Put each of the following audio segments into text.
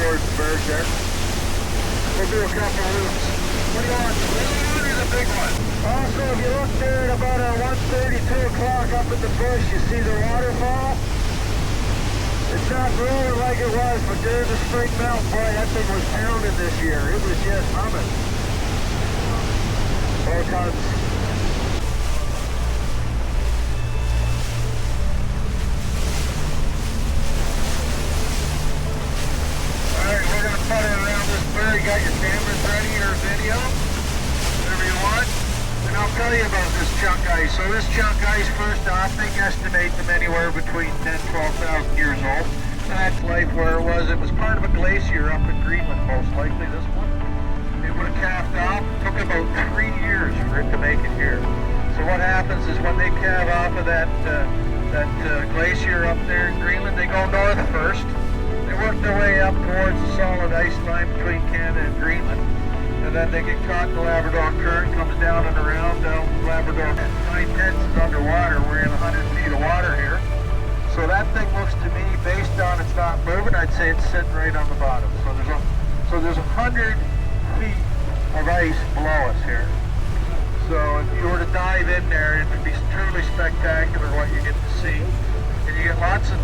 towards the berg there. We'll do a couple of loops. What do you want? The little one or the big one? Also, if you look there at about 1:30, 2 o'clock up at the bush, you see the waterfall. It's not growing like it was, but during the spring melt, boy, that thing was pounding this year. It was just humming. All tons. Alright, we're going to putter around this berg. You got your cameras ready or video? Whatever you want. And I'll tell you about this chunk ice. So this chunk ice, first off, they estimate them anywhere between 10,000 to 12,000 years old. And that's life where it was. It was part of a glacier up in Greenland, most likely, this one. It would have calved off. It took about 3 years for it to make it here. So what happens is when they calve off of that glacier up there in Greenland, they go north first. They work their way up towards the solid ice line between Canada and Greenland. And then they get caught in the Labrador Current, comes down and around down Labrador. 9/10 is underwater. We're in 100 feet of water here. So that thing looks to me, based on it's not moving, I'd say it's sitting right on the bottom. So there's 100 feet of ice below us here. So if you were to dive in there, it would be truly spectacular what you get to see. And you get lots of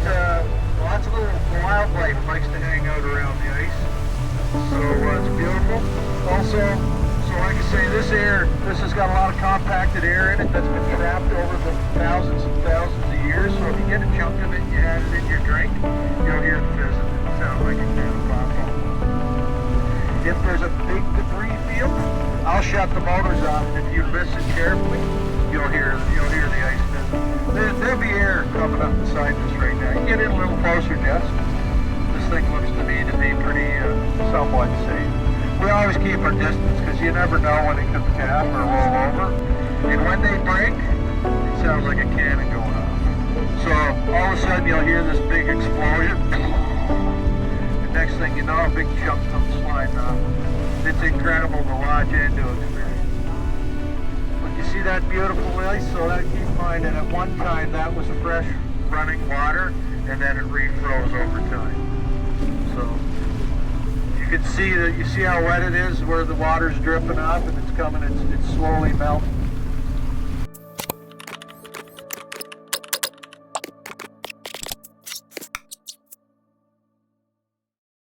little wildlife that likes to hang out around the ice. So it's beautiful. Also, so like I say, this has got a lot of compacted air in it that's been trapped over the thousands and thousands of years. So if you get a chunk of it and you add it in your drink, you'll hear the fizz. It'll sound like a can of pop. If there's a big debris field, I'll shut the motors off, and if you listen carefully, you'll hear the ice fizz. There'll be air coming up beside this right now. You get in a little closer, Jess. This thing looks to me to be pretty somewhat safe. We always keep our distance because you never know when it could cap or roll over. And when they break, it sounds like a cannon going off. So all of a sudden you'll hear this big explosion. The next thing you know, a big chunk comes sliding off. It's incredible to watch and to experience. But you see that beautiful ice? So that, keep in mind that at one time that was fresh running water, and then it refroze over time. So you can see that, you see how wet it is where the water's dripping off, and it's coming, it's slowly melting.